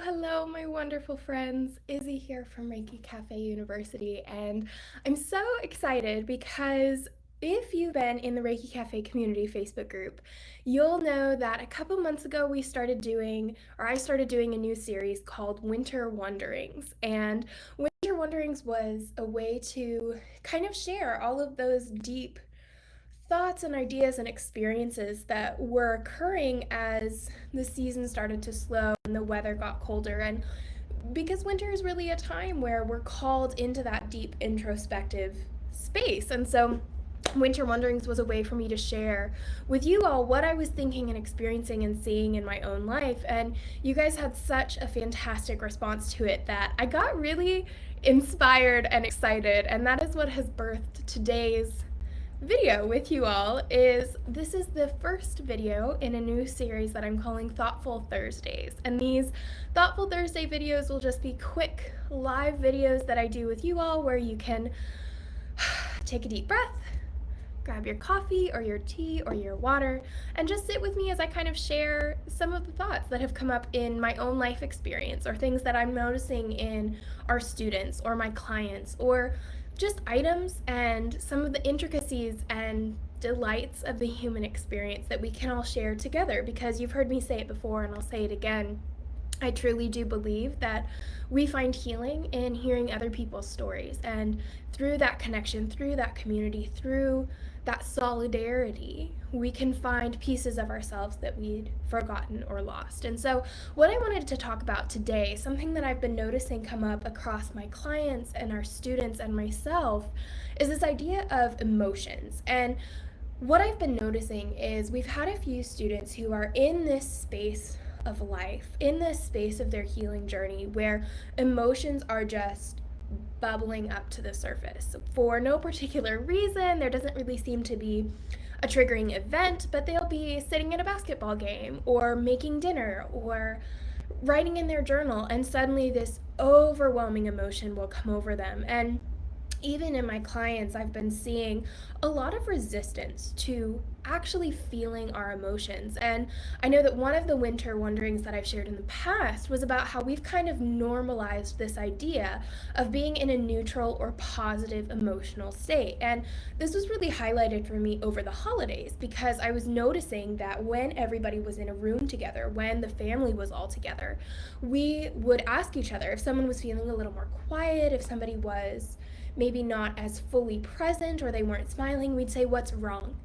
Hello, my wonderful friends. Izzy here from ReikiCafe University, and I'm so excited because if you've been in the Reiki Cafe community Facebook group, you'll know that a couple months ago I started doing a new series called Winter Wanderings. And Winter Wanderings was a way to kind of share all of those deep thoughts and ideas and experiences that were occurring as the season started to slow and the weather got colder. And because winter is really a time where we're called into that deep introspective space. And so Winter Wanderings was a way for me to share with you all what I was thinking and experiencing and seeing in my own life. And you guys had such a fantastic response to it that I got really inspired and excited. And that is what has birthed today's video with you all. This is the first video in a new series that I'm calling Thoughtful Thursdays. And these Thoughtful Thursday videos will just be quick live videos that I do with you all where you can take a deep breath, grab your coffee or your tea or your water, and just sit with me as I kind of share some of the thoughts that have come up in my own life experience or things that I'm noticing in our students or my clients, or just items and some of the intricacies and delights of the human experience that we can all share together. Because you've heard me say it before and I'll say it again, I truly do believe that we find healing in hearing other people's stories, and through that connection, through that community, through that solidarity, we can find pieces of ourselves that we'd forgotten or lost. And so what I wanted to talk about today, something that I've been noticing come up across my clients and our students and myself, is this idea of emotions. And what I've been noticing is we've had a few students who are in this space of life, in this space of their healing journey, where emotions are just bubbling up to the surface for no particular reason. There doesn't really seem to be a triggering event, but they'll be sitting at a basketball game or making dinner or writing in their journal, and suddenly this overwhelming emotion will come over them. And even in my clients, I've been seeing a lot of resistance to actually feeling our emotions. And I know that one of the winter wonderings that I've shared in the past was about how we've kind of normalized this idea of being in a neutral or positive emotional state. And this was really highlighted for me over the holidays because I was noticing that when everybody was in a room together, when the family was all together, we would ask each other if someone was feeling a little more quiet, if somebody was maybe not as fully present or they weren't smiling, we'd say, "What's wrong?"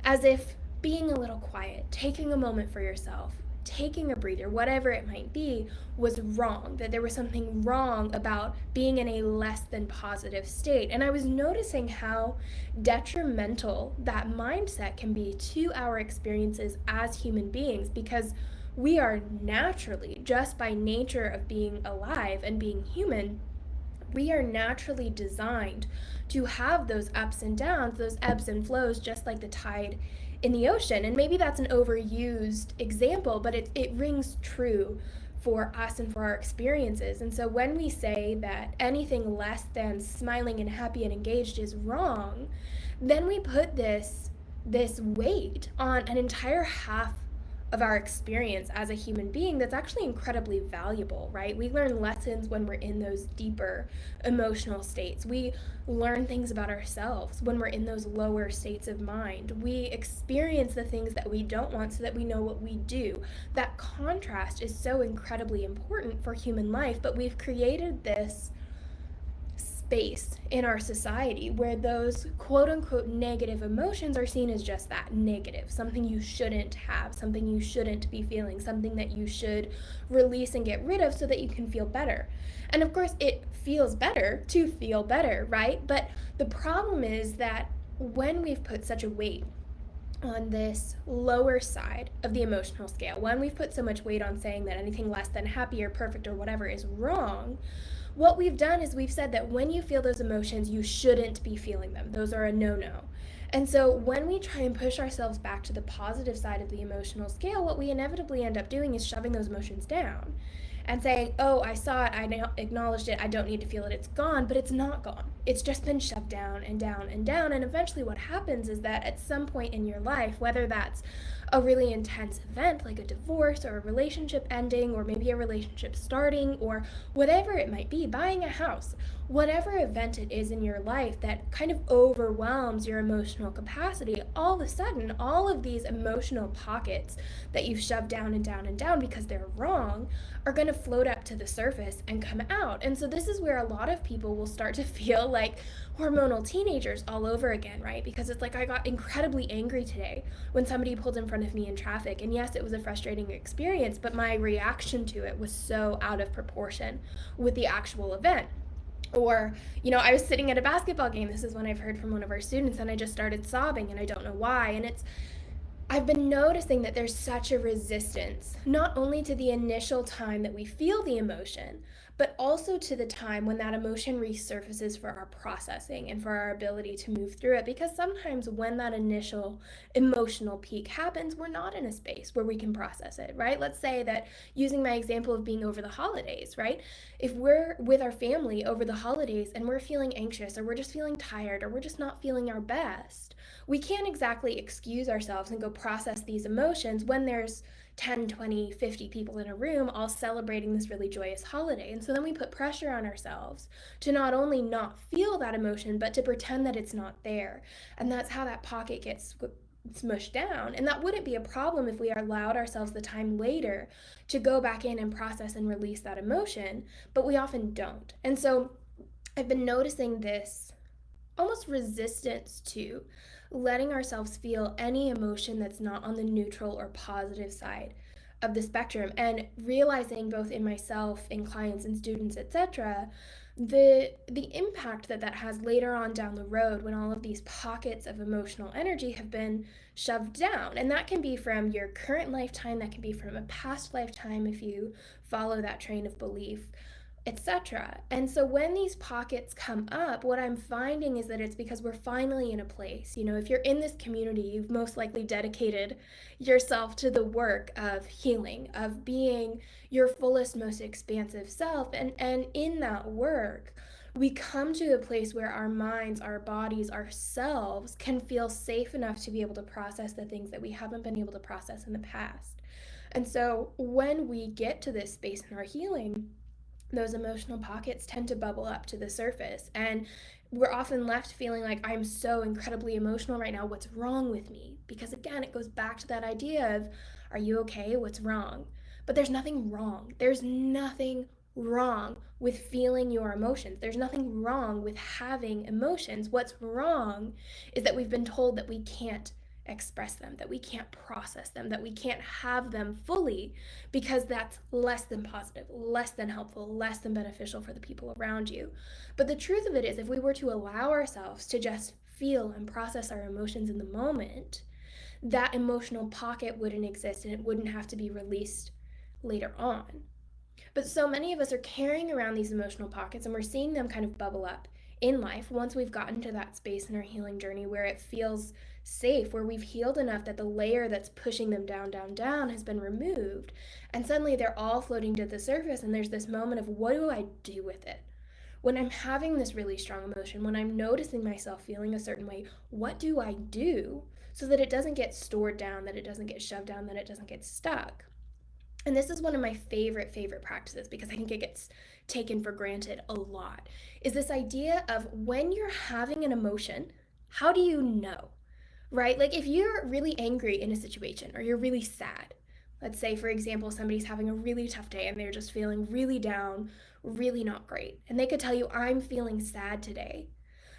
As if being a little quiet, taking a moment for yourself, taking a breather, whatever it might be, was wrong, that there was something wrong about being in a less than positive state. And I was noticing how detrimental that mindset can be to our experiences as human beings, because we are naturally, just by nature of being alive and being human, we are naturally designed to have those ups and downs, those ebbs and flows, just like the tide in the ocean. And maybe that's an overused example, but it rings true for us and for our experiences. And so when we say that anything less than smiling and happy and engaged is wrong, then we put this weight on an entire half of our experience as a human being that's actually incredibly valuable, right? We learn lessons when we're in those deeper emotional states. We learn things about ourselves when we're in those lower states of mind. We experience the things that we don't want so that we know what we do. That contrast is so incredibly important for human life, but we've created this space in our society where those quote unquote negative emotions are seen as just that, negative, something you shouldn't have, something you shouldn't be feeling, something that you should release and get rid of so that you can feel better. And of course, it feels better to feel better, right? But the problem is that when we've put such a weight on this lower side of the emotional scale, when we've put so much weight on saying that anything less than happy or perfect or whatever is wrong, what we've done is we've said that when you feel those emotions, you shouldn't be feeling them. Those are a no-no. And so when we try and push ourselves back to the positive side of the emotional scale, what we inevitably end up doing is shoving those emotions down. and saying, oh, I saw it, I acknowledged it, I don't need to feel it, it's gone, but it's not gone. It's just been shoved down and down and down. And eventually, what happens is that at some point in your life, whether that's a really intense event like a divorce or a relationship ending, or maybe a relationship starting, or whatever it might be, buying a house, whatever event it is in your life that kind of overwhelms your emotional capacity, all of a sudden, all of these emotional pockets that you've shoved down and down and down because they're wrong are going to float up to the surface and come out. And so this is where a lot of people will start to feel like hormonal teenagers all over again, right? Because it's like, I got incredibly angry today when somebody pulled in front of me in traffic. And yes, it was a frustrating experience, but my reaction to it was so out of proportion with the actual event. Or, I was sitting at a basketball game. This is when I've heard from one of our students, and I just started sobbing, and I don't know why. And I've been noticing that there's such a resistance, not only to the initial time that we feel the emotion, but also to the time when that emotion resurfaces for our processing and for our ability to move through it. Because sometimes when that initial emotional peak happens, we're not in a space where we can process it, right? Let's say that, using my example of being over the holidays, right? If we're with our family over the holidays and we're feeling anxious, or we're just feeling tired, or we're just not feeling our best, we can't exactly excuse ourselves and go process these emotions when there's 10, 20, 50 people in a room all celebrating this really joyous holiday. And so then we put pressure on ourselves to not only not feel that emotion, but to pretend that it's not there. And that's how that pocket gets smushed down. And that wouldn't be a problem if we allowed ourselves the time later to go back in and process and release that emotion, but we often don't. And so I've been noticing this almost resistance to letting ourselves feel any emotion that's not on the neutral or positive side of the spectrum, and realizing, both in myself, in clients and students, etc., the impact that has later on down the road when all of these pockets of emotional energy have been shoved down. And that can be from your current lifetime, that can be from a past lifetime if you follow that train of belief, etc. And so when these pockets come up, what I'm finding is that it's because we're finally in a place. If you're in this community, you've most likely dedicated yourself to the work of healing, of being your fullest, most expansive self. And in that work, we come to a place where our minds, our bodies, ourselves can feel safe enough to be able to process the things that we haven't been able to process in the past. And so when we get to this space in our healing, those emotional pockets tend to bubble up to the surface, and we're often left feeling like, I'm so incredibly emotional right now, what's wrong with me? Because again, it goes back to that idea of, are you okay? What's wrong? But there's nothing wrong. There's nothing wrong with feeling your emotions. There's nothing wrong with having emotions. What's wrong is that we've been told that we can't express them, that we can't process them, that we can't have them fully, because that's less than positive, less than helpful, less than beneficial for the people around you. But the truth of it is, if we were to allow ourselves to just feel and process our emotions in the moment, that emotional pocket wouldn't exist, and it wouldn't have to be released later on. But so many of us are carrying around these emotional pockets, and we're seeing them kind of bubble up in life once we've gotten to that space in our healing journey where it feels safe, where we've healed enough that the layer that's pushing them down, down, down has been removed. And suddenly they're all floating to the surface, and there's this moment of, what do I do with it? When I'm having this really strong emotion, when I'm noticing myself feeling a certain way, what do I do so that it doesn't get stored down, that it doesn't get shoved down, that it doesn't get stuck? And this is one of my favorite practices, because I think it gets taken for granted a lot, is this idea of, when you're having an emotion, how do you know, right? Like, if you're really angry in a situation, or you're really sad, let's say, for example, somebody's having a really tough day and they're just feeling really down, really not great, and they could tell you, I'm feeling sad today.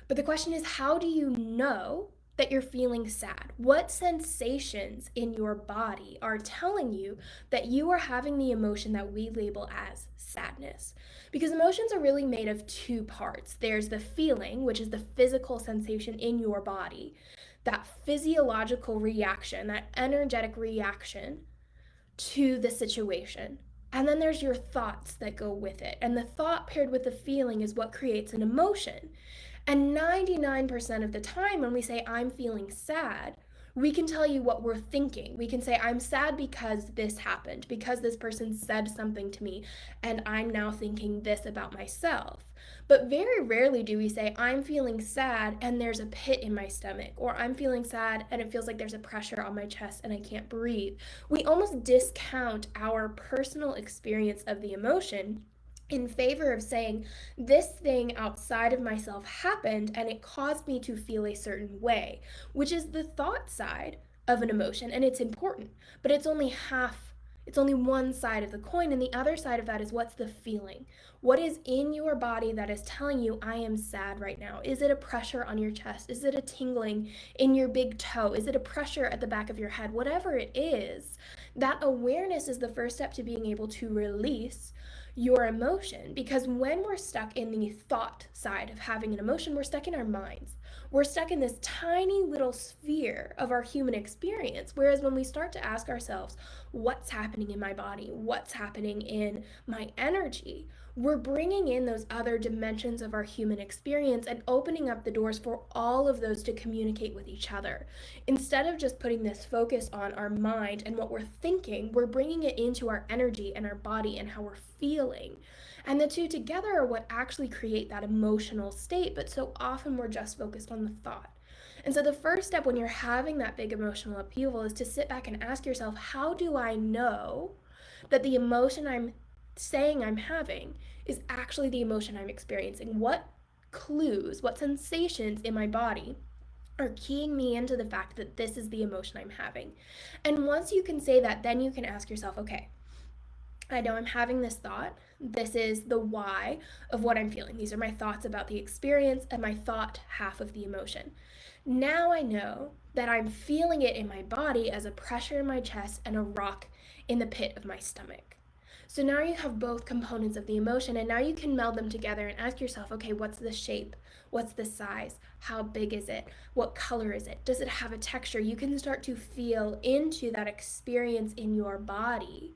But the question is, how do you know that you're feeling sad? What sensations in your body are telling you that you are having the emotion that we label as sadness? Because emotions are really made of two parts. There's the feeling, which is the physical sensation in your body, that physiological reaction, that energetic reaction to the situation. And then there's your thoughts that go with it. And the thought paired with the feeling is what creates an emotion. And 99% of the time when we say, I'm feeling sad, We can tell you what we're thinking. We can say, I'm sad because this happened, because this person said something to me, and I'm now thinking this about myself. But very rarely do we say, I'm feeling sad and there's a pit in my stomach, or I'm feeling sad and it feels like there's a pressure on my chest and I can't breathe. We almost discount our personal experience of the emotion in favor of saying, this thing outside of myself happened and it caused me to feel a certain way, which is the thought side of an emotion. And it's important, but it's only half, it's only one side of the coin. And the other side of that is, what's the feeling? What is in your body that is telling you, I am sad right now? Is it a pressure on your chest? Is it a tingling in your big toe? Is it a pressure at the back of your head? Whatever it is, that awareness is the first step to being able to release your emotion. Because when we're stuck in the thought side of having an emotion, we're stuck in our minds. We're stuck in this tiny little sphere of our human experience. Whereas when we start to ask ourselves, what's happening in my body? What's happening in my energy? We're bringing in those other dimensions of our human experience and opening up the doors for all of those to communicate with each other. Instead of just putting this focus on our mind and what we're thinking, we're bringing it into our energy and our body and how we're feeling. And the two together are what actually create that emotional state, but so often we're just focused on the thought. And so the first step when you're having that big emotional upheaval is to sit back and ask yourself, how do I know that the emotion I'm saying I'm having is actually the emotion I'm experiencing? What clues, what sensations in my body are keying me into the fact that this is the emotion I'm having? And once you can say that, then you can ask yourself, okay, I know I'm having this thought. This is the why of what I'm feeling. These are my thoughts about the experience and my thought half of the emotion. Now I know that I'm feeling it in my body as a pressure in my chest and a rock in the pit of my stomach. So now you have both components of the emotion, and now you can meld them together and ask yourself, okay, what's the shape? What's the size? How big is it? What color is it? Does it have a texture? You can start to feel into that experience in your body.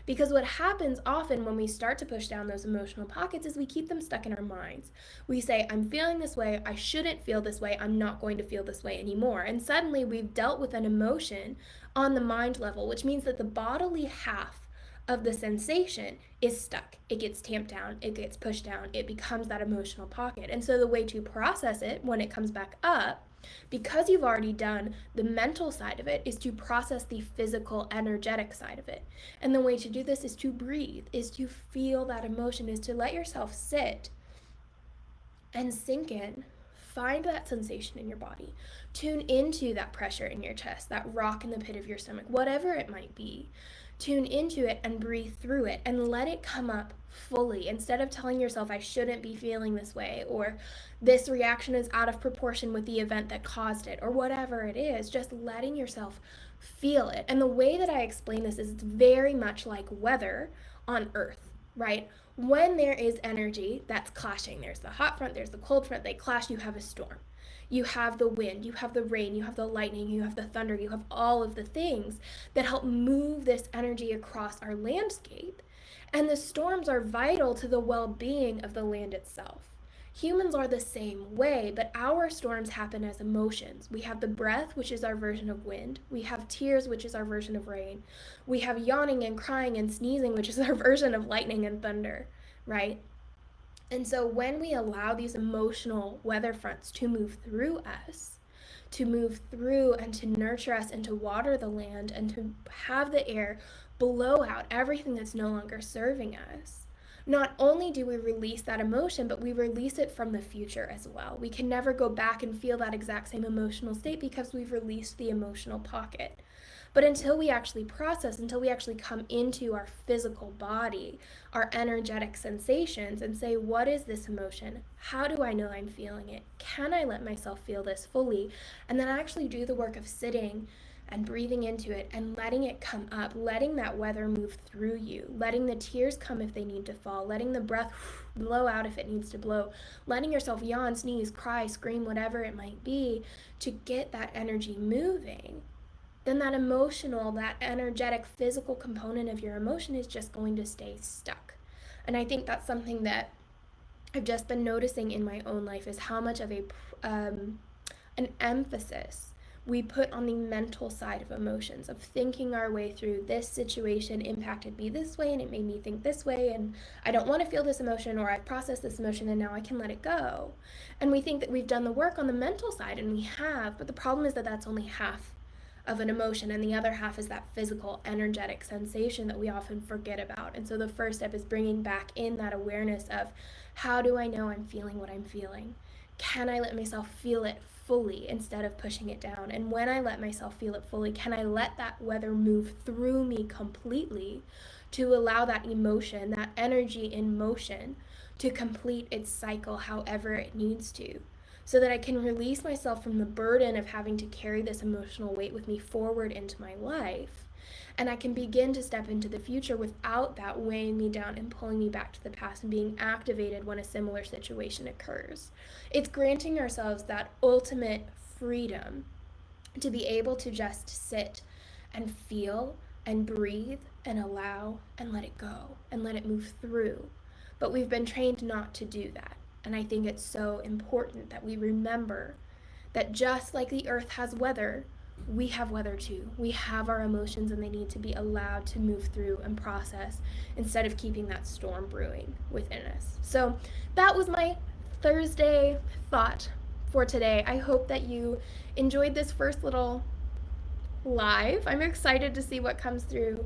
Because what happens often when we start to push down those emotional pockets is we keep them stuck in our minds. We say, I'm feeling this way, I shouldn't feel this way, I'm not going to feel this way anymore. And suddenly we've dealt with an emotion on the mind level, which means that the bodily half of the sensation is stuck. It gets tamped down, it gets pushed down, it becomes that emotional pocket. And so the way to process it when it comes back up, because you've already done the mental side of it, is to process the physical, energetic side of it. And the way to do this is to breathe, is to feel that emotion, is to let yourself sit and sink in. Find that sensation in your body. Tune into that pressure in your chest, that rock in the pit of your stomach, whatever it might be. Tune into it and breathe through it and let it come up fully. Instead of telling yourself, I shouldn't be feeling this way, or this reaction is out of proportion with the event that caused it, or whatever it is, just letting yourself feel it. And the way that I explain this is it's very much like weather on Earth, right? When there is energy that's clashing, there's the hot front, there's the cold front, they clash, you have a storm. You have the wind, you have the rain, you have the lightning, you have the thunder, you have all of the things that help move this energy across our landscape. And the storms are vital to the well-being of the land itself. Humans are the same way, but our storms happen as emotions. We have the breath, which is our version of wind. We have tears, which is our version of rain. We have yawning and crying and sneezing, which is our version of lightning and thunder, right? And so when we allow these emotional weather fronts to move through us, to move through and to nurture us and to water the land and to have the air blow out everything that's no longer serving us, not only do we release that emotion, but we release it from the future as well. We can never go back and feel that exact same emotional state because we've released the emotional pocket. But until we actually process, until we actually come into our physical body, our energetic sensations, and say, what is this emotion? How do I know I'm feeling it? Can I let myself feel this fully? And then actually do the work of sitting and breathing into it and letting it come up, letting that weather move through you, letting the tears come if they need to fall, letting the breath blow out if it needs to blow, letting yourself yawn, sneeze, cry, scream, whatever it might be, to get that energy moving. Then that emotional, that energetic, physical component of your emotion is just going to stay stuck. And I think that's something that I've just been noticing in my own life, is how much of an emphasis we put on the mental side of emotions, of thinking our way through this situation impacted me this way and it made me think this way, and I don't want to feel this emotion, or I've processed this emotion and now I can let it go. And we think that we've done the work on the mental side, and we have, but the problem is that that's only half of an emotion, and the other half is that physical, energetic sensation that we often forget about. And so the first step is bringing back in that awareness of, how do I know I'm feeling what I'm feeling? Can I let myself feel it fully instead of pushing it down? And when I let myself feel it fully, can I let that weather move through me completely to allow that emotion, that energy in motion, to complete its cycle however it needs to, so that I can release myself from the burden of having to carry this emotional weight with me forward into my life. And I can begin to step into the future without that weighing me down and pulling me back to the past and being activated when a similar situation occurs. It's granting ourselves that ultimate freedom to be able to just sit and feel and breathe and allow and let it go and let it move through. But we've been trained not to do that. And I think it's so important that we remember that just like the earth has weather, we have weather too. We have our emotions, and they need to be allowed to move through and process instead of keeping that storm brewing within us. So that was my Thursday thought for today. I hope that you enjoyed this first little live. I'm excited to see what comes through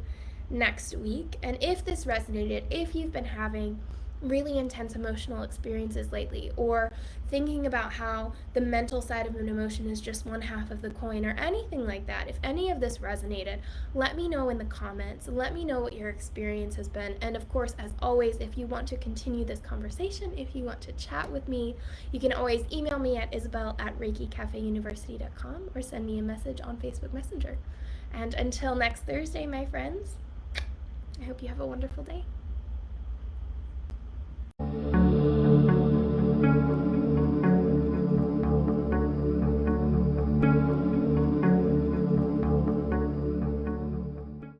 next week. And if this resonated, if you've been having really intense emotional experiences lately, or thinking about how the mental side of an emotion is just one half of the coin, or anything like that, if any of this resonated, let me know in the comments. Let me know what your experience has been. And of course, as always, if you want to continue this conversation, if you want to chat with me, you can always email me at isabel@ReikiCafeUniversity.com, or send me a message on Facebook Messenger. And until next Thursday, my friends, I hope you have a wonderful day.